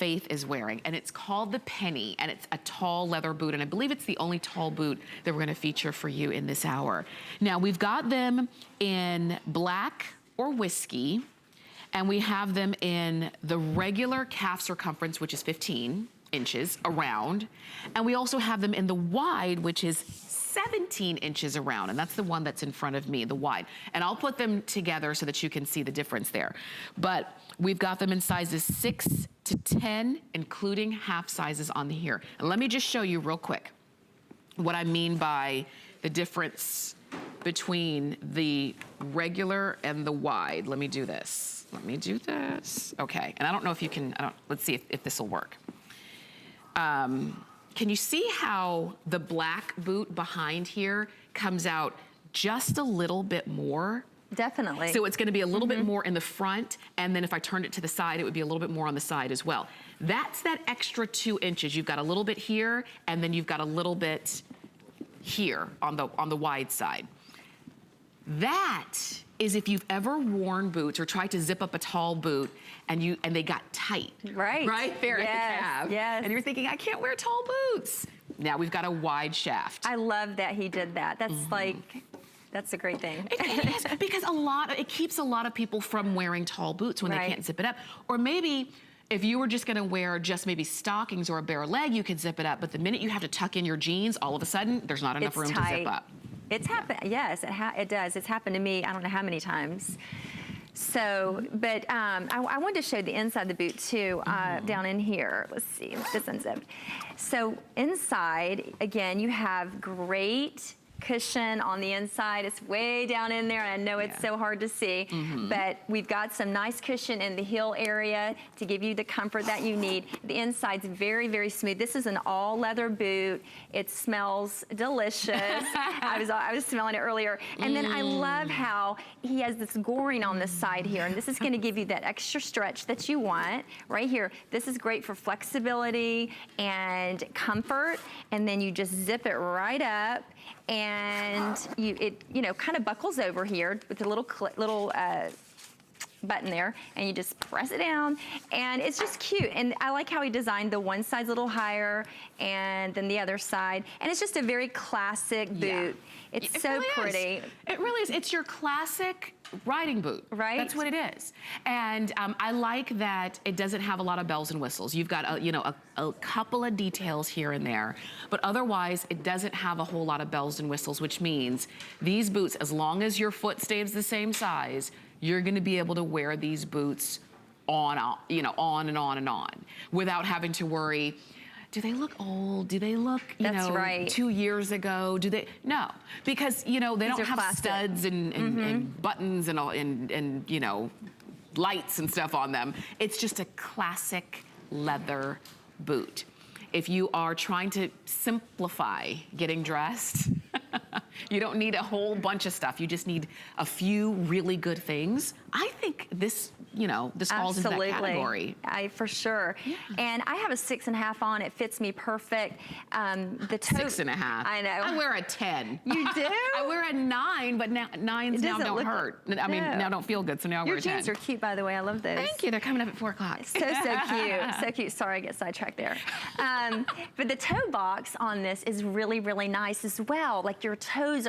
Faith is wearing, and it's called the Penny, and it's a tall leather boot, and I believe it's the only tall boot that we're gonna feature for you in this hour. Now, we've got them in black or whiskey, and we have them in the regular calf circumference, which is 15 inches around, and we also have them in the wide, which is 17 inches around, and that's the one that's in front of me, the wide. And I'll put them together so that you can see the difference there. But we've got them in sizes 6 to 10, including half sizes on here. And let me just show you real quick what I mean by the difference between the regular and the wide. Let me do this. Let me do this. Okay, and I don't know if you can, let's see if this will work. Can you see how the black boot behind here comes out just a little bit more? Definitely. So it's gonna be a little bit more in the front, and then if I turned it to the side, it would be a little bit more on the side as well. That's that extra 2 inches. You've got a little bit here, and then you've got a little bit here on the wide side. That is if you've ever worn boots or tried to zip up a tall boot and they got tight. Right. Right there at the calf. Yes. And you're thinking, I can't wear tall boots. Now we've got a wide shaft. I love that he did that. That's like, that's a great thing. It is, because it keeps a lot of people from wearing tall boots when they can't zip it up. Or maybe if you were just gonna wear just maybe stockings or a bare leg, you could zip it up, but the minute you have to tuck in your jeans, all of a sudden, there's not enough room to zip up. It's happened, yes, it does. It's happened to me, I don't know how many times. So, but I wanted to show the inside of the boot too, down in here. Let's see, this unzipped. So inside, again, you have great cushion on the inside. It's way down in there, and I know it's so hard to see, but we've got some nice cushion in the heel area to give you the comfort that you need. The inside's very, very smooth. This is an all leather boot. It smells delicious. I was smelling it earlier. And then I love how he has this goring on this side here, and this is gonna give you that extra stretch that you want right here. This is great for flexibility and comfort, and then you just zip it right up, and it kind of buckles over here with a little button there, and you just press it down, and it's just cute. And I like how he designed the one side's a little higher and then the other side, and it's just a very classic boot. It's so pretty. It really is. It's your classic riding boot. Right. That's what it is. And I like that it doesn't have a lot of bells and whistles. You've got a couple of details here and there, but otherwise it doesn't have a whole lot of bells and whistles, which means these boots, as long as your foot stays the same size, you're gonna be able to wear these boots on and on and on without having to worry, do they look old? Do they look, 2 years ago? Do they? No, because they don't have studs and buttons and lights and stuff on them. It's just a classic leather boot. If you are trying to simplify getting dressed, you don't need a whole bunch of stuff. You just need a few really good things. I think this, this falls into that category. For sure. Yeah. And I have a 6.5 on. It fits me perfect. The toe, 6.5. I know. I wear a 10. You do? I wear a 9, but now 9s now don't hurt. I mean, now don't feel good, so now I wear a 10. Your jeans are cute, by the way. I love those. Thank you. They're coming up at 4 o'clock. So cute. So cute. Sorry, I get sidetracked there. But the toe box on this is really, really nice as well. Like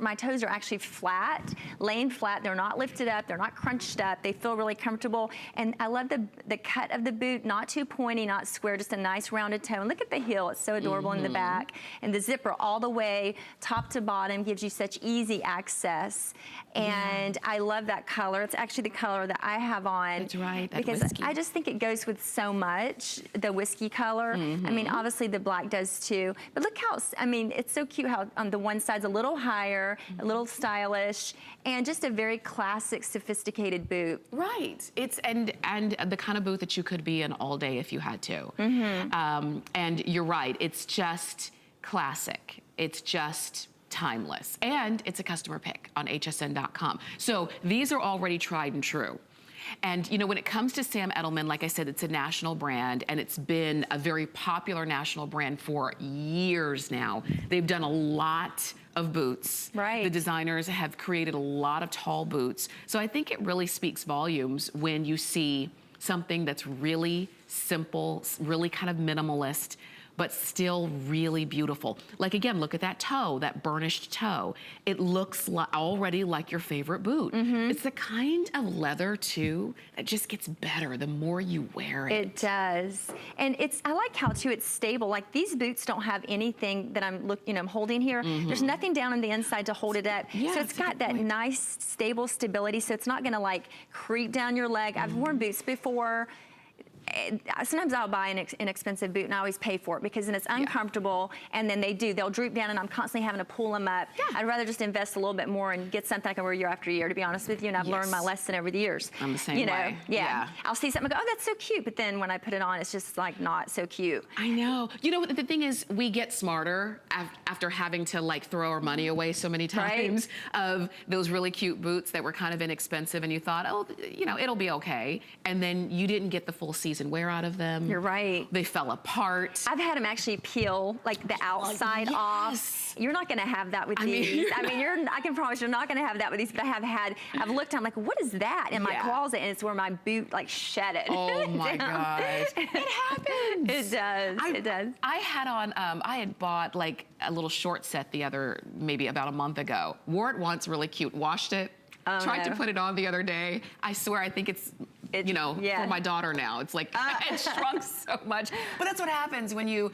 my toes are actually flat, laying flat. They're not lifted up. They're not crunched up. They feel really comfortable. And I love the cut of the boot, not too pointy, not square, just a nice rounded toe. And look at the heel. It's so adorable in the back. And the zipper all the way, top to bottom, gives you such easy access. And I love that color. It's actually the color that I have on. That's right, that because whiskey. I just think it goes with so much, the whiskey color. I mean, obviously the black does too. But look how, it's so cute how on the one side's a little higher, a little stylish, and just a very classic, sophisticated boot. Right. It's and the kind of boot that you could be in all day if you had to. And you're right. It's just classic. It's just timeless. And it's a customer pick on hsn.com. So these are already tried and true. And when it comes to Sam Edelman, like I said, it's a national brand, and it's been a very popular national brand for years now. They've done a lot of boots. Right. The designers have created a lot of tall boots. So I think it really speaks volumes when you see something that's really simple, really kind of minimalist, but still really beautiful. Like again, look at that toe, that burnished toe. It looks already like your favorite boot. It's the kind of leather too that just gets better the more you wear it. It does. And I like how too it's stable. Like these boots don't have anything that I'm holding here. There's nothing down on the inside to hold it up. Yeah, so it's got that nice stable stability, so it's not gonna like creep down your leg. I've worn boots before. Sometimes I'll buy an inexpensive boot and I always pay for it because then it's uncomfortable, and then they'll droop down and I'm constantly having to pull them up. I'd rather just invest a little bit more and get something I can wear year after year, to be honest with you, and I've learned my lesson over the years. I'm the same way. Yeah. I'll see something and go, oh, that's so cute, but then when I put it on, it's just like not so cute. I know. You know what the thing is, we get smarter after having to like throw our money away so many times of those really cute boots that were kind of inexpensive, and you thought, oh, it'll be okay, and then you didn't get the full season wear out of them. You're right. They fell apart. I've had them actually peel like the outside off. You're not going to have that with these. I mean, I can promise you're not going to have that with these, but I've looked, I'm like, what is that in my closet? And it's where my boot like shed it. Oh my gosh. It happens. It does. It does. I had on, I had bought like a little short set maybe about a month ago. Wore it once, really cute, washed it. Tried to put it on the other day. I swear, I think it's for my daughter now. It's like, it shrunk so much. But that's what happens when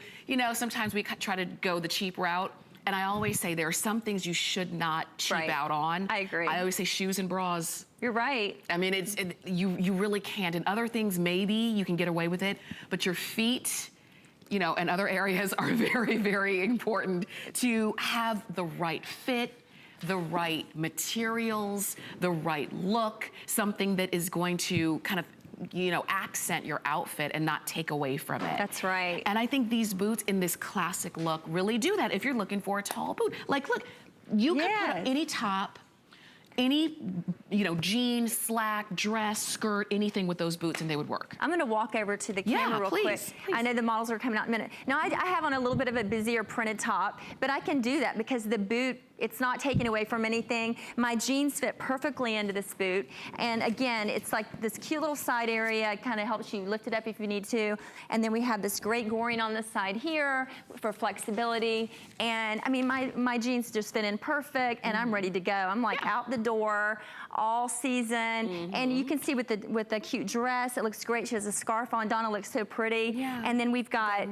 sometimes we try to go the cheap route. And I always say there are some things you should not cheap out on. I agree. I always say shoes and bras. You're right. I mean, you really can't. In other things, maybe you can get away with it. But your feet, and other areas are very, very important to have the right fit, the right materials, the right look, something that is going to kind of, accent your outfit and not take away from it. That's right. And I think these boots in this classic look really do that if you're looking for a tall boot. Like, look, you could put up any top, any, jean, slack, dress, skirt, anything with those boots and they would work. I'm gonna walk over to the camera real quick. Please. I know the models are coming out in a minute. Now I have on a little bit of a busier printed top, but I can do that because the boot, it's not taken away from anything. My jeans fit perfectly into this boot. And again, it's like this cute little side area. It kind of helps you lift it up if you need to. And then we have this great goring on the side here for flexibility. And I mean, my jeans just fit in perfect and I'm ready to go. I'm like out the door all season. And you can see with the cute dress, it looks great. She has a scarf on. Donna looks so pretty. And then we've got,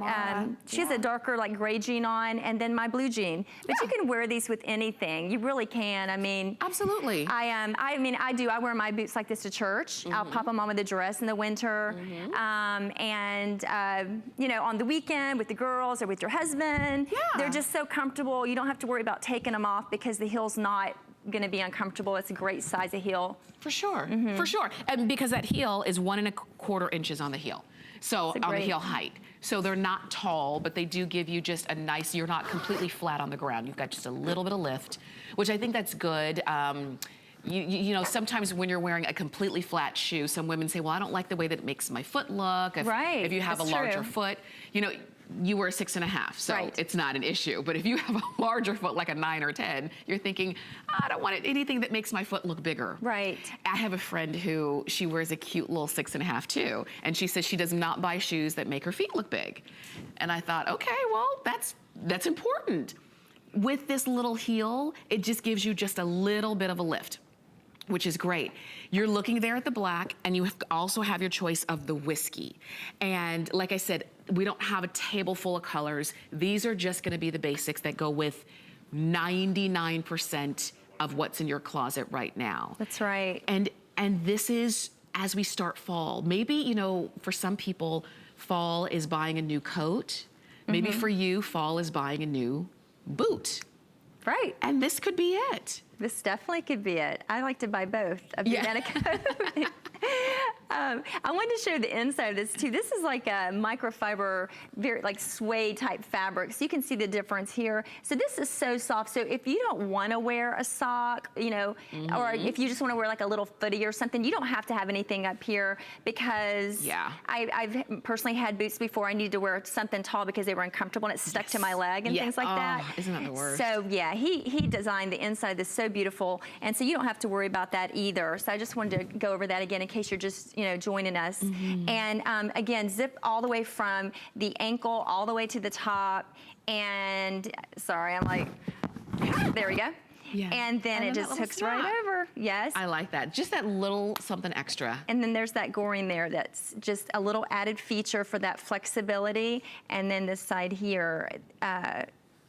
she has a darker like gray jean on and then my blue jean. But you can wear these with anything. You really can. I mean, absolutely. I do. I wear my boots like this to church. I'll pop them on with a dress in the winter. And on the weekend with the girls or with your husband, they're just so comfortable. You don't have to worry about taking them off because the heel's not going to be uncomfortable. It's a great size of heel. For sure. For sure. And because that heel is 1 1/4 inches on the heel. So on the heel height. So they're not tall, but they do give you just a nice, you're not completely flat on the ground. You've got just a little bit of lift, which I think that's good. Sometimes when you're wearing a completely flat shoe, some women say, well, I don't like the way that it makes my foot look. If you have a larger foot, you wear a 6.5, so it's not an issue. But if you have a larger foot, like a 9 or 10, you're thinking, I don't want anything that makes my foot look bigger. Right. I have a friend who, she wears a cute little 6.5 too, and she says she does not buy shoes that make her feet look big. And I thought, okay, well, that's important. With this little heel, it just gives you just a little bit of a lift, which is great. You're looking there at the black, and you also have your choice of the whiskey. And like I said, we don't have a table full of colors. These are just gonna be the basics that go with 99% of what's in your closet right now. That's right. And this is as we start fall. Maybe, for some people, fall is buying a new coat. Maybe for you, fall is buying a new boot. Right. And this could be it. This definitely could be it. I like to buy both of the coat. I wanted to show the inside of this too. This is like a microfiber, very like suede type fabric. So you can see the difference here. So this is so soft. So if you don't want to wear a sock, or if you just want to wear like a little footie or something, you don't have to have anything up here because I've personally had boots before. I needed to wear something tall because they were uncomfortable and it stuck to my leg and things like that. Isn't that the worst? So yeah, he designed the inside of this so beautiful. And so you don't have to worry about that either. So I just wanted to go over that again in case you're just, joining us. And again, zip all the way from the ankle all the way to the top. And sorry, I'm like, there we go. Yeah. And then it just hooks right over. Yes. I like that. Just that little something extra. And then there's that goring there that's just a little added feature for that flexibility. And then this side here,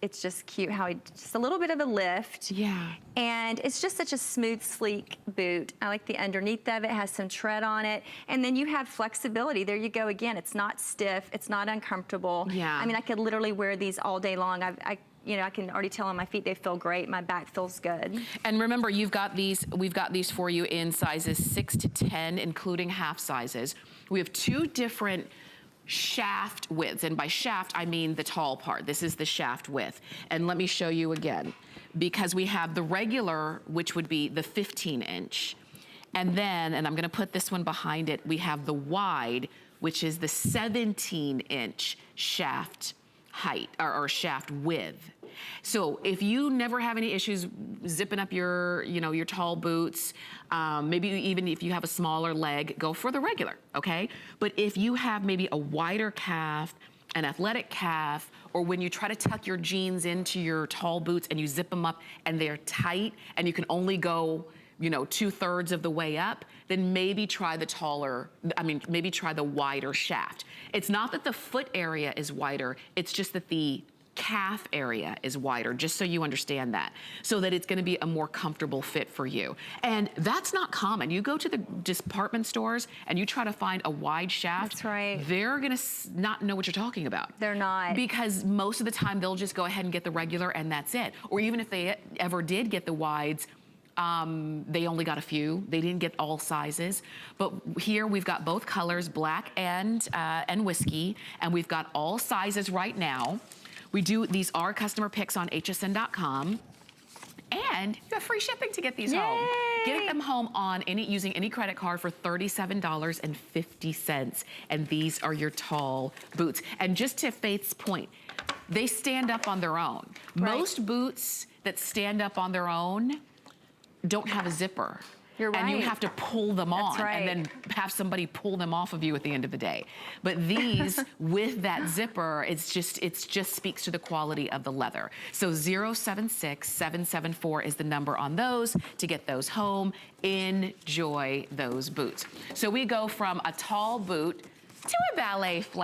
it's just cute how just a little bit of a lift. Yeah. And it's just such a smooth, sleek boot. I like the underneath of it, has some tread on it. And then you have flexibility. There you go again. It's not stiff. It's not uncomfortable. Yeah. I mean, I could literally wear these all day long. I can already tell on my feet they feel great. My back feels good. And remember, we've got these for you in sizes 6 to 10, including half sizes. We have 2 different shaft widths, and by shaft, I mean the tall part. This is the shaft width. And let me show you again, because we have the regular, which would be the 15-inch. And then, and I'm gonna put this one behind it, we have the wide, which is the 17-inch shaft height, or shaft width. So if you never have any issues zipping up your tall boots, maybe even if you have a smaller leg, go for the regular, okay? But if you have maybe a wider calf, an athletic calf, or when you try to tuck your jeans into your tall boots and you zip them up and they're tight and you can only go 2/3 of the way up, then maybe try maybe try the wider shaft. It's not that the foot area is wider, it's just that the calf area is wider, just so you understand that, so that it's gonna be a more comfortable fit for you. And that's not common. You go to the department stores and you try to find a wide shaft, That's right. they're gonna not know what you're talking about. They're not. Because most of the time they'll just go ahead and get the regular and that's it. Or even if they ever did get the wides, they only got a few. They didn't get all sizes. But here we've got both colors, black and whiskey, and we've got all sizes right now. These are customer picks on hsn.com. And you have free shipping to get these home. Get them home on using any credit card for $37.50. And these are your tall boots. And just to Faith's point, they stand up on their own. Right. Most boots that stand up on their own don't have a zipper. You're right. And you have to pull them on and then have somebody pull them off of you at the end of the day. But these, with that zipper, it just speaks to the quality of the leather. So 076774 is the number on those to get those home. Enjoy those boots. So we go from a tall boot to a ballet flat.